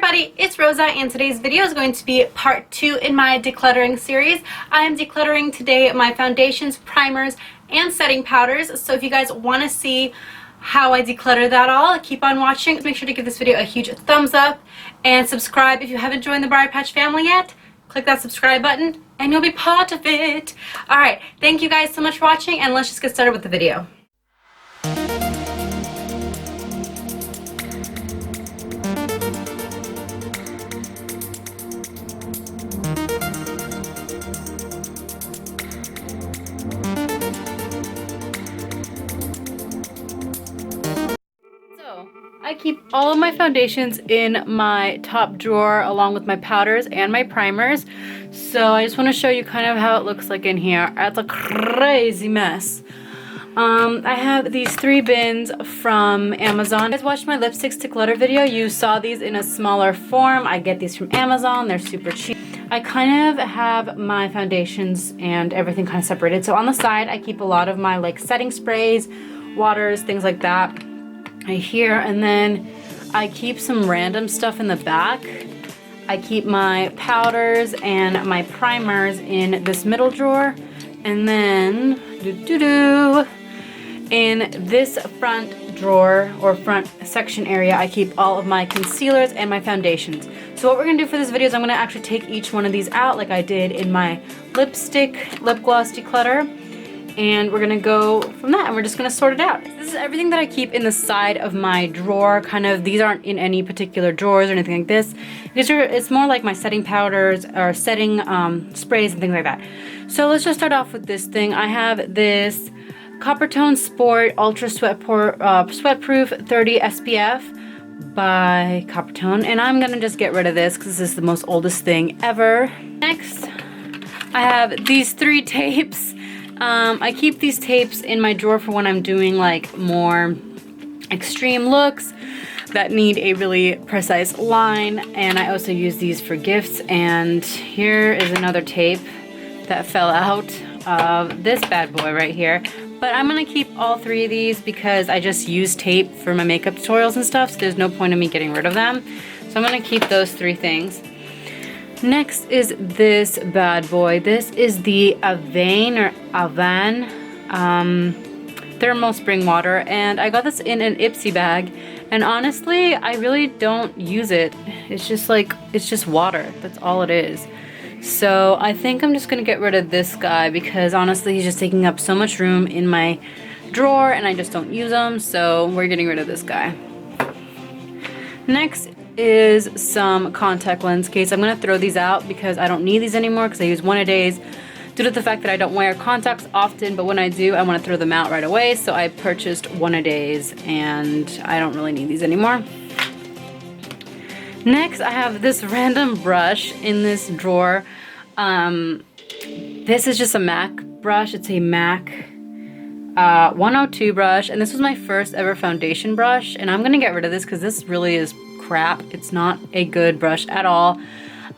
everybody, it's Rosa, and today's video is going to be part 2 in my decluttering series. I am decluttering today my foundations, primers, and setting powders. So if you guys want to see how I declutter that all, keep on watching. Make sure to give this video a huge thumbs up and subscribe if you haven't joined the BriarPatch family yet. Click that subscribe button and you'll be part of it. Alright, thank you guys so much for watching, and let's just get started with the video. I keep all of my foundations in my top drawer along with my powders and my primers. So I just want to show you kind of how it looks like in here. It's a crazy mess. I have these 3 bins from Amazon. You guys watched my lipsticks declutter video. You saw these in a smaller form. I get these from Amazon. They're super cheap. I kind of have my foundations and everything kind of separated. So on the side, I keep a lot of my like setting sprays, waters, things like that. Right here, and then I keep some random stuff in the back. I keep my powders and my primers in this middle drawer, and then in this front drawer or front section area, I keep all of my concealers and my foundations. So what we're gonna do for this video is I'm gonna actually take each one of these out like I did in my lipstick lip gloss declutter. And we're gonna go from that, and we're just gonna sort it out. This is everything that I keep in the side of my drawer. Kind of, these aren't in any particular drawers or anything like this. It's more like my setting powders or setting sprays and things like that. So let's just start off with this thing. I have this Coppertone Sport Ultra Sweatproof 30 SPF by Coppertone, and I'm gonna just get rid of this because this is the most oldest thing ever. Next, I have these 3 tapes. I keep these tapes in my drawer for when I'm doing like more extreme looks that need a really precise line, and I also use these for gifts. And here is another tape that fell out of this bad boy right here. But I'm gonna keep all 3 of these because I just use tape for my makeup tutorials and stuff, so there's no point in me getting rid of them. So I'm gonna keep those 3 things. Next is this bad boy. This is the Avan thermal spring water, and I got this in an Ipsy bag, and honestly I really don't use it. It's just water. That's all it is. So I think I'm just gonna get rid of this guy because honestly he's just taking up so much room in my drawer and I just don't use them, so we're getting rid of this guy. Next is some contact lens case. I'm gonna throw these out because I don't need these anymore because I use 1 a days due to the fact that I don't wear contacts often, but when I do I want to throw them out right away, so I purchased 1 a days and I don't really need these anymore. Next, I have this random brush in this drawer. This is just a MAC brush. It's a MAC 102 brush, and this was my first ever foundation brush, and I'm gonna get rid of this because this really is crap. It's not a good brush at all.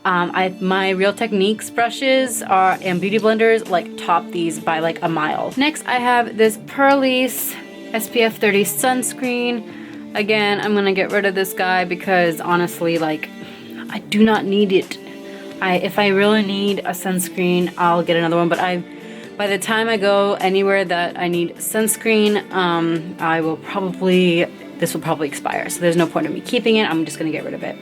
My Real Techniques brushes and beauty blenders like top these by like a mile. Next, I have this Purlisse SPF 30 sunscreen. Again, I'm gonna get rid of this guy because honestly, like, I do not need it. If I really need a sunscreen, I'll get another one, but by the time I go anywhere that I need sunscreen, this will probably expire, so there's no point in me keeping it. I'm just gonna get rid of it.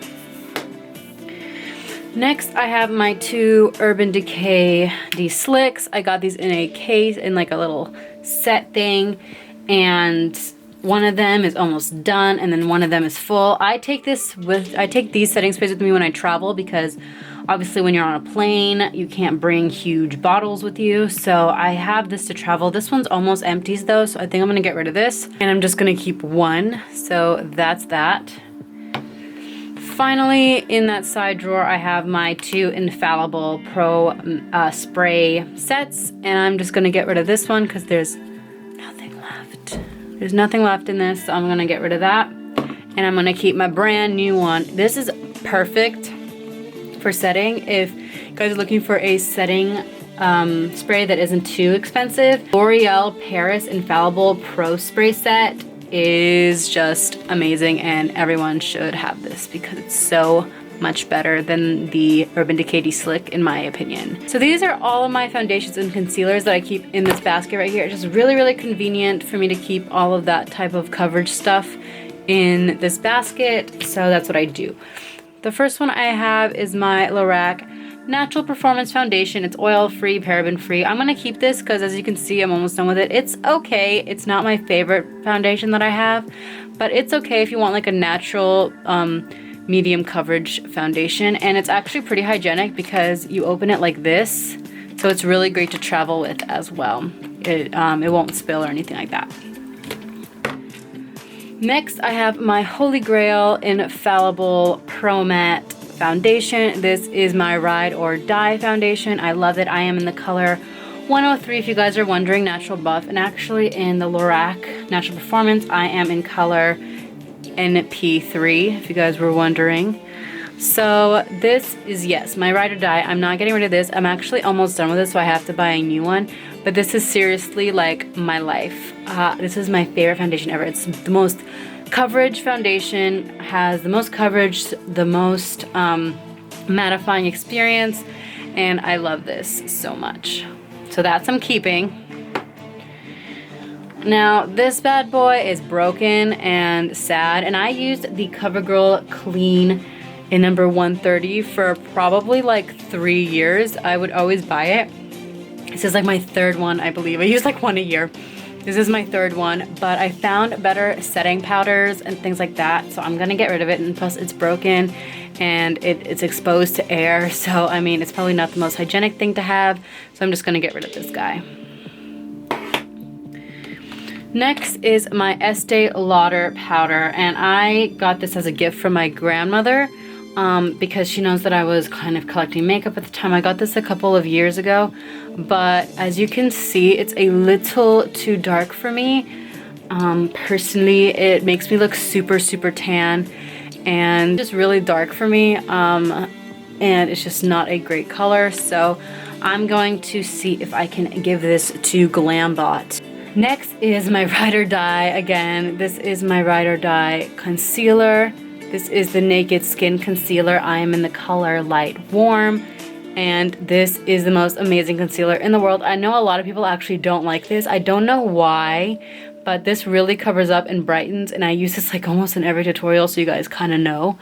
Next, I have my 2 Urban Decay De-Slicks. I got these in a case, in like a little set thing, and one of them is almost done, and then one of them is full. I take these setting sprays with me when I travel because obviously when you're on a plane, you can't bring huge bottles with you, so I have this to travel. This one's almost empties though, so I think I'm gonna get rid of this, and I'm just gonna keep 1, so that's that. Finally, in that side drawer, I have my 2 Infallible Pro spray sets, and I'm just gonna get rid of this one because there's nothing left. There's nothing left in this, so I'm gonna get rid of that, and I'm gonna keep my brand new one. This is perfect for setting. If you guys are looking for a setting spray that isn't too expensive, L'Oreal Paris Infallible Pro Spray Set is just amazing, and everyone should have this because it's so much better than the Urban Decay De-Slick in my opinion. So these are all of my foundations and concealers that I keep in this basket right here. It's just really, really convenient for me to keep all of that type of coverage stuff in this basket, so that's what I do. The first one I have is my Lorac Natural Performance Foundation. It's oil-free, paraben-free. I'm gonna keep this because as you can see, I'm almost done with it. It's okay. It's not my favorite foundation that I have, but it's okay if you want like a natural medium coverage foundation. And it's actually pretty hygienic because you open it like this. So it's really great to travel with as well. It won't spill or anything like that. Next, I have my Holy Grail Infallible Pro Matte Foundation. This is my Ride or Die foundation. I love it. I am in the color 103 if you guys are wondering, natural buff, and actually in the Lorac Natural Performance I am in color NP3 if you guys were wondering. So this is, yes, my Ride or Die. I'm not getting rid of this. I'm actually almost done with it, so I have to buy a new one, but this is seriously like my life. This is my favorite foundation ever. It's the most coverage foundation, has the most coverage, the most mattifying experience, and I love this so much. So that's I'm keeping. Now this bad boy is broken and sad, and I used the CoverGirl Clean in number 130 for probably like 3 years. I would always buy it. This is like my third one, I believe. I use like one a year. This is my third one, but I found better setting powders and things like that, so I'm gonna get rid of it. And plus it's broken and it's exposed to air, so I mean it's probably not the most hygienic thing to have, so I'm just gonna get rid of this guy. Next is my Estee Lauder powder, and I got this as a gift from my grandmother because she knows that I was kind of collecting makeup at the time. I got this a couple of years ago, but as you can see, it's a little too dark for me. Personally, it makes me look super, super tan and just really dark for me, and it's just not a great color, so I'm going to see if I can give this to Glambot. Next is my Ride or Die. Again, this is my Ride or Die concealer. This is the Naked Skin Concealer. I am in the color Light Warm, and this is the most amazing concealer in the world. I know a lot of people actually don't like this. I don't know why, but this really covers up and brightens, and I use this like almost in every tutorial, so you guys kind of know.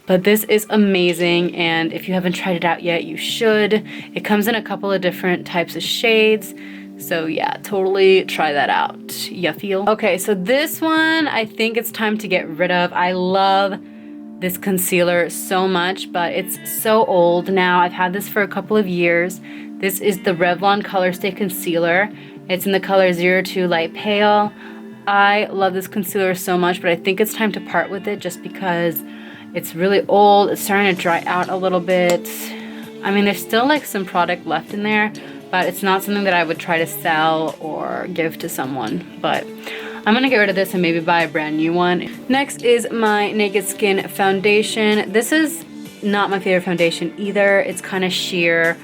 But this is amazing, and if you haven't tried it out yet, you should. It comes in a couple of different types of shades. So yeah, totally try that out. You feel? Okay, so this one I think it's time to get rid of. I love this concealer so much, but it's so old now. I've had this for a couple of years. This is the Revlon Color Stay Concealer. It's in the color 02 Light Pale. I love this concealer so much, but I think it's time to part with it just because it's really old. It's starting to dry out a little bit. I mean, there's still like some product left in there, but it's not something that I would try to sell or give to someone. But I'm gonna get rid of this and maybe buy a brand new one. Next is my Naked Skin foundation. This is not my favorite foundation either. It's kind of sheer,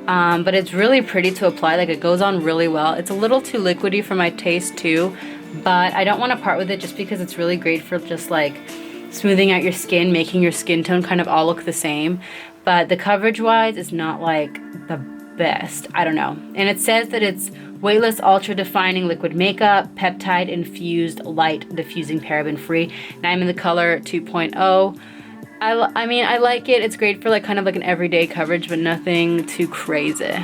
but it's really pretty to apply. Like, it goes on really well. It's a little too liquidy for my taste too, but I don't want to part with it just because it's really great for just like smoothing out your skin, making your skin tone kind of all look the same. But the coverage wise is not like the best. I don't know. And it says that it's weightless, ultra defining liquid makeup, peptide infused, light diffusing, paraben free, and I'm in the color 2.0. I mean, I like it. It's great for like kind of like an everyday coverage, but nothing too crazy.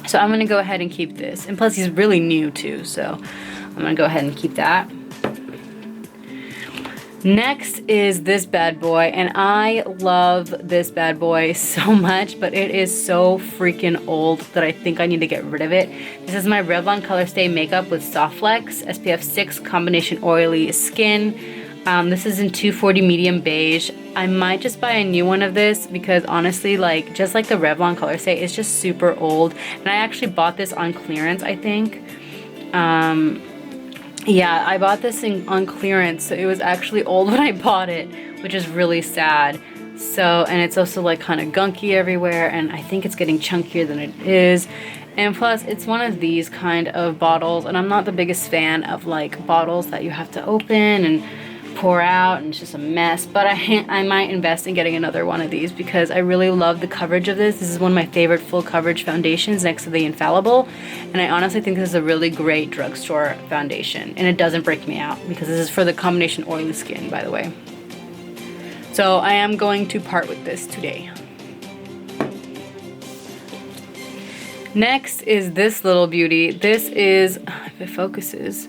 So I'm gonna go ahead and keep this. And plus he's really new too, so I'm gonna go ahead and keep that. Next is this bad boy, and I love this bad boy so much, but it is so freaking old that I think I need to get rid of it. This is my Revlon Color Stay Makeup with Soft Flex, SPF 6, combination oily skin. This is in 240 medium beige. I might just buy a new one of this because honestly, like, just like the Revlon Color Stay, it's just super old. And I actually bought this on clearance, I think. Yeah, I bought this on clearance, so it was actually old when I bought it, which is really sad. So, and it's also like kind of gunky everywhere, and I think it's getting chunkier than it is. And plus, it's one of these kind of bottles, and I'm not the biggest fan of like bottles that you have to open and pour out and it's just a mess. But I might invest in getting another one of these because I really love the coverage of this. This is one of my favorite full coverage foundations next to the Infallible, and I honestly think this is a really great drugstore foundation, and it doesn't break me out because this is for the combination oily skin, by the way. So I am going to part with this today. Next is this little beauty. This is, if it focuses,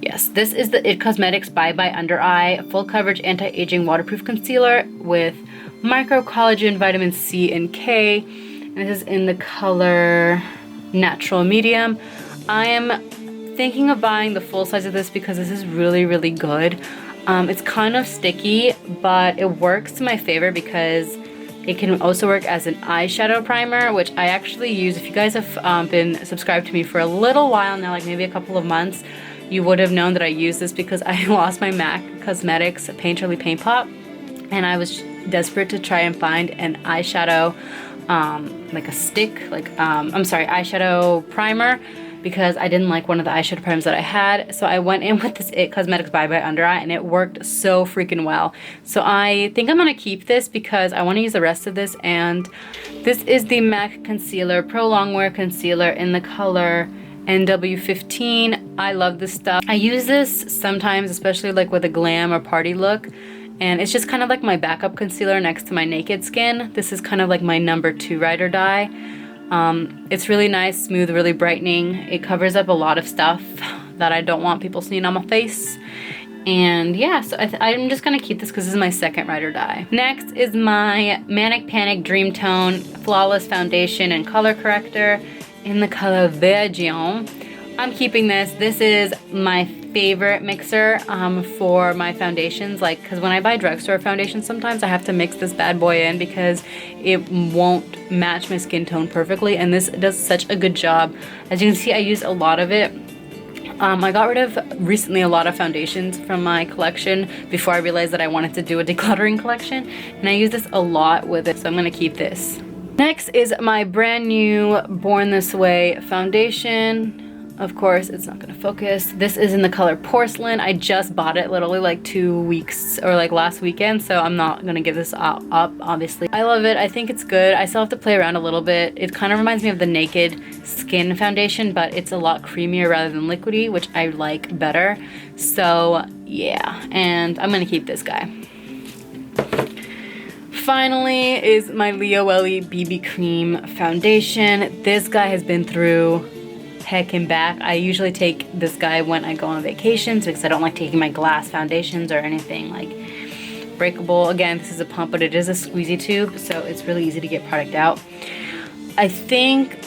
yes, this is the IT Cosmetics Bye Bye Under Eye Full Coverage Anti-Aging Waterproof Concealer with Micro Collagen, Vitamin C and K. And this is in the color Natural Medium. I am thinking of buying the full size of this because this is really, really good. It's kind of sticky, but it works to my favor because it can also work as an eyeshadow primer, which I actually use. If you guys have been subscribed to me for a little while now, like maybe a couple of months, you would have known that I use this because I lost my MAC Cosmetics Painterly Paint Pot, and I was desperate to try and find an eyeshadow, like a stick, like, eyeshadow primer, because I didn't like one of the eyeshadow primers that I had. So I went in with this IT Cosmetics Bye Bye Under Eye, and it worked so freaking well. So I think I'm gonna keep this because I wanna use the rest of this. And this is the MAC Concealer Pro Longwear Concealer in the color NW15. I love this stuff. I use this sometimes, especially like with a glam or party look. And it's just kind of like my backup concealer next to my naked skin. This is kind of like my #2 ride or die. It's really nice, smooth, really brightening. It covers up a lot of stuff that I don't want people seeing on my face. And yeah, so I'm just gonna keep this because this is my second ride or die. Next is my Manic Panic Dream Tone Flawless Foundation and Color Corrector in the color Vergeon. I'm keeping this. This is my favorite mixer for my foundations, like, because when I buy drugstore foundations, sometimes I have to mix this bad boy in because it won't match my skin tone perfectly, and this does such a good job. As you can see, I use a lot of it. I got rid of recently a lot of foundations from my collection before I realized that I wanted to do a decluttering collection, and I use this a lot with it, so I'm gonna keep this. Next is my brand new Born This Way foundation. Of course, it's not gonna focus. This is in the color Porcelain. I just bought it literally like 2 weeks or like last weekend, so I'm not gonna give this up, obviously. I love it. I think it's good. I still have to play around a little bit. It kind of reminds me of the Naked Skin foundation, but it's a lot creamier rather than liquidy, which I like better. So yeah, and I'm gonna keep this guy. Finally is my Leo Welly BB Cream foundation. This guy has been through heck and back. I usually take this guy when I go on vacations because I don't like taking my glass foundations or anything like breakable. Again, this is a pump, but it is a squeezy tube, so it's really easy to get product out. I think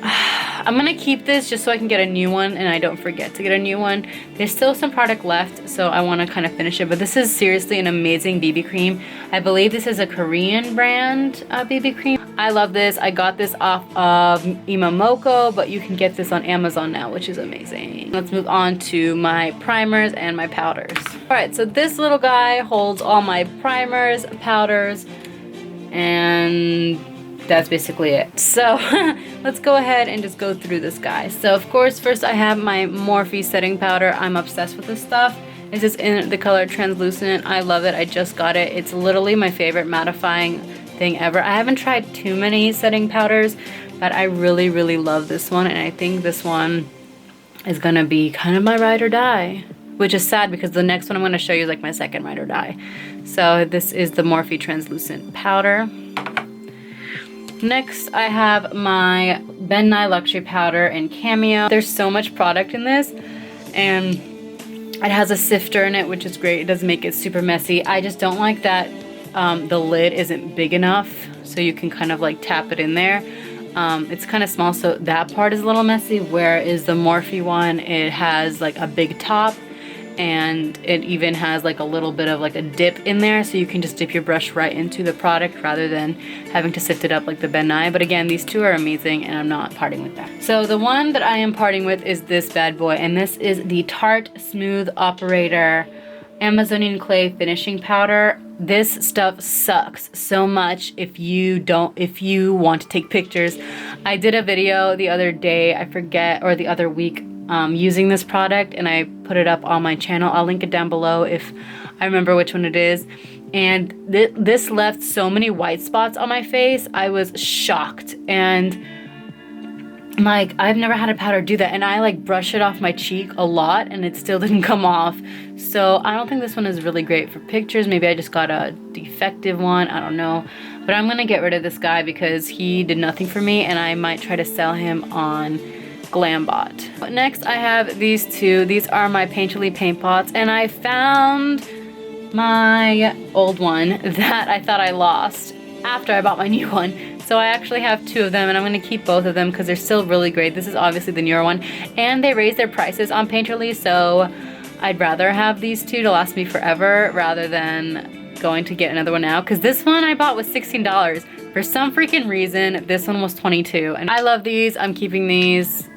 I'm gonna keep this just so I can get a new one and I don't forget to get a new one. There's still some product left, so I want to kind of finish it, but this is seriously an amazing BB cream. I believe this is a Korean brand BB cream. I love this. I got this off of Imamoko, but you can get this on Amazon now, which is amazing. Let's move on to my primers and my powders. All right, so this little guy holds all my primers, powders, and that's basically it. So let's go ahead and just go through this guy. So of course, first I have my Morphe setting powder. I'm obsessed with this stuff. This is in the color Translucent. I love it. I just got it. It's literally my favorite mattifying thing ever. I haven't tried too many setting powders, but I really, really love this one, and I think this one is gonna be kind of my ride or die, which is sad because the next one I'm gonna show you is like my second ride or die. So this is the Morphe Translucent powder. Next, I have my Ben Nye Luxury Powder in Cameo. There's so much product in this, and it has a sifter in it, which is great. It doesn't make it super messy. I just don't like that the lid isn't big enough, so you can kind of like tap it in there. It's kind of small, so that part is a little messy, whereas the Morphe one, it has like a big top, and it even has like a little bit of like a dip in there, so you can just dip your brush right into the product rather than having to sift it up like the Ben Nye. But again, these two are amazing, and I'm not parting with that. So the one that I am parting with is this bad boy, and this is the Tarte Smooth Operator Amazonian Clay Finishing Powder. This stuff sucks so much if you want to take pictures. I did a video the other day, I forget, or the other week, using this product, and I put it up on my channel. I'll link it down below if I remember which one it is. And this left so many white spots on my face. I was shocked. And like, I've never had a powder do that. And I like brush it off my cheek a lot and it still didn't come off. So I don't think this one is really great for pictures. Maybe I just got a defective one. I don't know. But I'm gonna get rid of this guy because he did nothing for me, and I might try to sell him on Glambot. Next, I have these two. These are my Painterly paint pots, and I found my old one that I thought I lost after I bought my new one. So I actually have two of them, and I'm gonna keep both of them because they're still really great. This is obviously the newer one, and they raised their prices on Painterly, so I'd rather have these two to last me forever rather than going to get another one now, because this one I bought was $16. For some freaking reason, this one was $22, and I love these. I'm keeping these.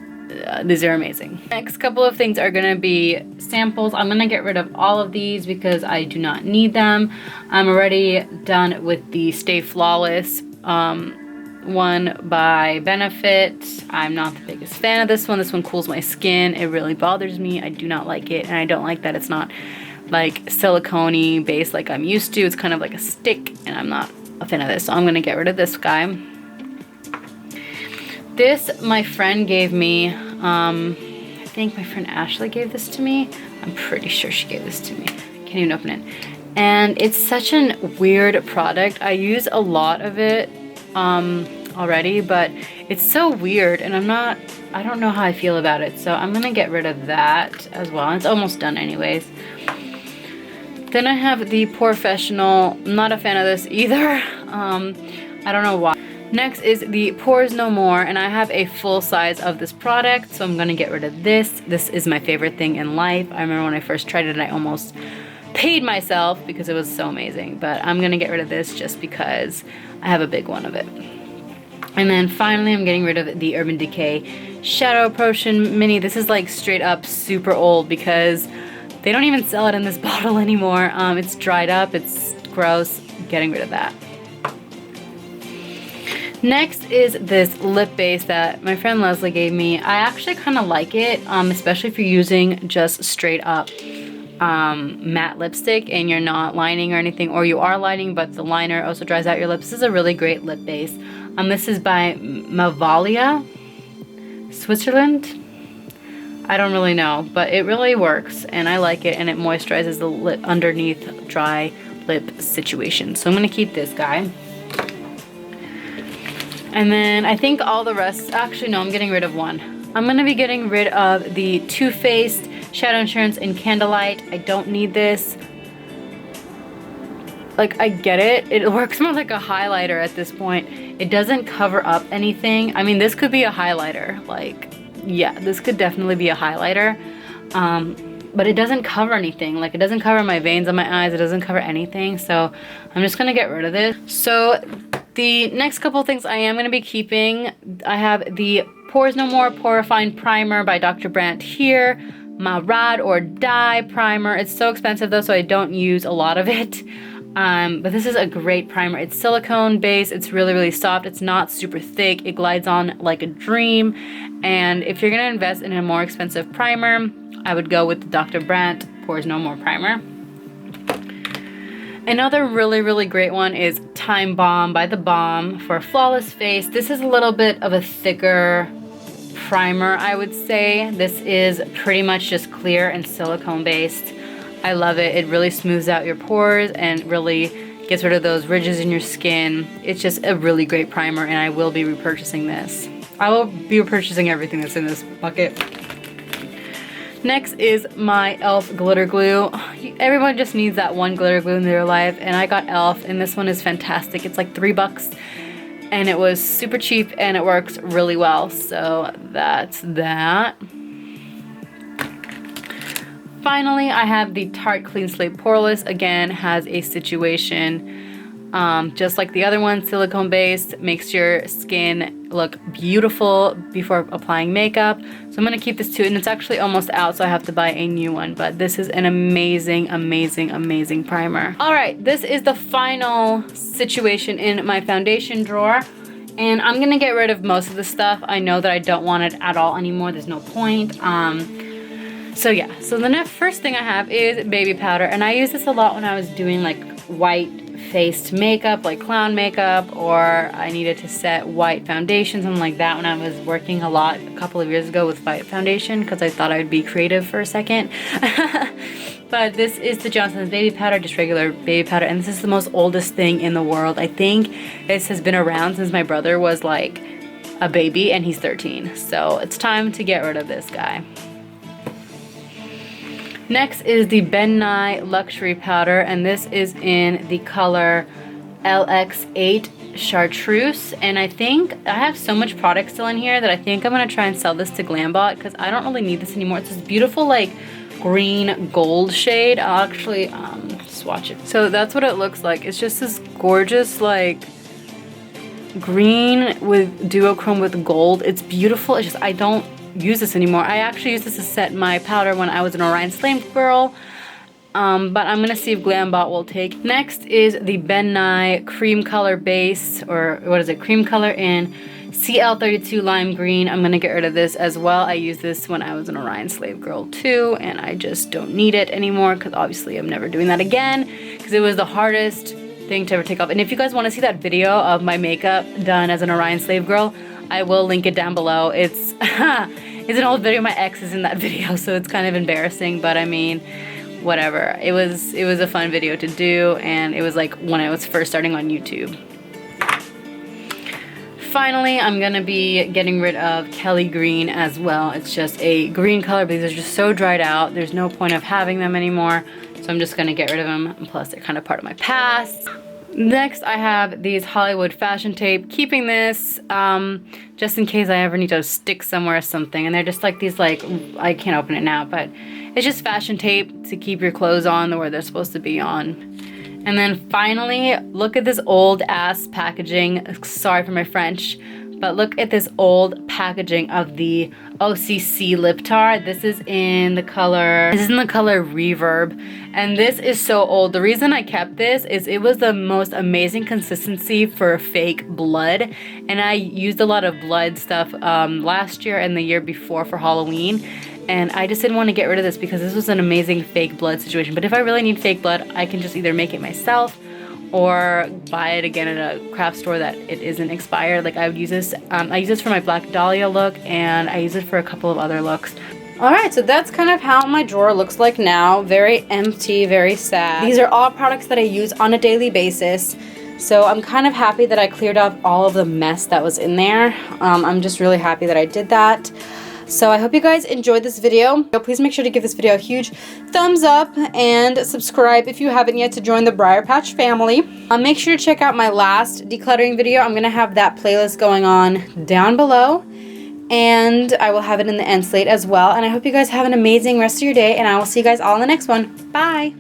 These are amazing. Next couple of things are gonna be samples. I'm gonna get rid of all of these because I do not need them. I'm already done with the Stay Flawless one by Benefit. I'm not the biggest fan of this one. This one cools my skin. It really bothers me. I do not like it, and I don't like that it's not like silicone-y based like I'm used to. It's kind of like a stick, and I'm not a fan of this, so I'm gonna get rid of this guy. This my friend gave me. I think my friend Ashley gave this to me. I'm pretty sure she gave this to me. Can't even open it. And it's such a weird product. I use a lot of it already, but it's so weird, and I don't know how I feel about it, so I'm gonna get rid of that as well. It's almost done anyways. Then I have the Professional. I'm not a fan of this either. I don't know why. Next is the Pores No More, and I have a full size of this product, so I'm gonna get rid of this. This is my favorite thing in life. I remember when I first tried it, I almost paid myself because it was so amazing, but I'm gonna get rid of this just because I have a big one of it. And then finally, I'm getting rid of the Urban Decay Shadow Potion Mini. This is like straight up super old because they don't even sell it in this bottle anymore. It's dried up, it's gross. Getting rid of that. Next is this lip base that my friend Leslie gave me. I actually kind of like it, especially if you're using just straight up matte lipstick and you're not lining or anything, or you are lining but the liner also dries out your lips. This is a really great lip base. This is by Mavalia, Switzerland. I don't really know, but it really works and I like it, and it moisturizes the lip underneath dry lip situation. So I'm gonna keep this guy. And then I think all the rest, actually no, I'm getting rid of one. I'm gonna be getting rid of the Too Faced Shadow Insurance in Candlelight. I don't need this. Like, I get it. It works more like a highlighter at this point. It doesn't cover up anything. I mean, this could be a highlighter. Like, yeah, this could definitely be a highlighter. But it doesn't cover anything. Like, it doesn't cover my veins on my eyes. It doesn't cover anything. So I'm just gonna get rid of this. So the next couple things I am gonna be keeping, I have the Pores No More Porifying Primer by Dr. Brandt here. My Ride or Die primer. It's so expensive though, so I don't use a lot of it. But this is a great primer. It's silicone based. It's really, really soft. It's not super thick. It glides on like a dream. And if you're gonna invest in a more expensive primer, I would go with the Dr. Brandt Pores No More primer. Another really, really great one is Time Bomb by The Balm for a flawless face. This is a little bit of a thicker primer, I would say. This is pretty much just clear and silicone based. I love it. It really smooths out your pores and really gets rid of those ridges in your skin. It's just a really great primer, and I will be repurchasing this. I will be repurchasing everything that's in this bucket. Next is my e.l.f. glitter glue. Everyone just needs that one glitter glue in their life, and I got e.l.f. and this one is fantastic. It's like $3 and it was super cheap and it works really well. So that's that. Finally, I have the Tarte Clean Slate Poreless. Again, has a situation just like the other one, silicone based, makes your skin look beautiful before applying makeup. So I'm gonna keep this too, and it's actually almost out, so I have to buy a new one, but this is an amazing, amazing, amazing primer. All right, this is the final situation in my foundation drawer, and I'm gonna get rid of most of the stuff. I know that I don't want it at all anymore. There's no point. So yeah, so the next first thing I have is baby powder, and I use this a lot when I was doing like white faced makeup, like clown makeup, or I needed to set white foundation, something like that, when I was working a lot a couple of years ago with white foundation, because I thought I'd be creative for a second. But this is the Johnson's baby powder, just regular baby powder, and this is the most oldest thing in the world. I think this has been around since my brother was like a baby, and he's 13, so it's time to get rid of this guy. Next is the Ben Nye Luxury Powder, and this is in the color LX8 Chartreuse, and I think I have so much product still in here that I think I'm going to try and sell this to Glambot, because I don't really need this anymore. It's this beautiful like green gold shade. I'll actually swatch it. So that's what it looks like. It's just this gorgeous like green with duochrome with gold. It's beautiful. It's just I don't use this anymore. I actually used this to set my powder when I was an Orion Slave girl, but I'm gonna see if Glambot will take. Next is the Ben Nye cream color base, or what is it, cream color in CL32 lime green. I'm gonna get rid of this as well. I used this when I was an Orion Slave girl too, and I just don't need it anymore, because obviously I'm never doing that again, because it was the hardest thing to ever take off. And if you guys want to see that video of my makeup done as an Orion Slave girl, I will link it down below. It's it's an old video. My ex is in that video, so it's kind of embarrassing, but I mean, whatever. It was a fun video to do, and it was like when I was first starting on YouTube. Finally, I'm gonna be getting rid of Kelly Green as well. It's just a green color, but these are just so dried out. There's no point of having them anymore, so I'm just gonna get rid of them. And plus, they're kind of part of my past. Next, I have these Hollywood fashion tape. Keeping this just in case I ever need to stick somewhere or something. And they're just like these, like, I can't open it now, but it's just fashion tape to keep your clothes on where they're supposed to be on. And then finally, look at this old ass packaging. Sorry for my French, but look at this old packaging of the OCC lip tar. This is in the color Reverb, and this is so old. The reason I kept this is it was the most amazing consistency for fake blood, and I used a lot of blood stuff last year and the year before for Halloween, and I just didn't want to get rid of this because this was an amazing fake blood situation. But if I really need fake blood, I can just either make it myself or buy it again at a craft store that it isn't expired. Like I would use this, I use this for my Black Dahlia look, and I use it for a couple of other looks. Alright, so that's kind of how my drawer looks like now. Very empty, very sad. These are all products that I use on a daily basis. So I'm kind of happy that I cleared up all of the mess that was in there. I'm just really happy that I did that. So I hope you guys enjoyed this video. Please make sure to give this video a huge thumbs up and subscribe if you haven't yet to join the BriarPatch family. Make sure to check out my last decluttering video. I'm going to have that playlist going on down below, and I will have it in the end slate as well. And I hope you guys have an amazing rest of your day, and I will see you guys all in the next one. Bye!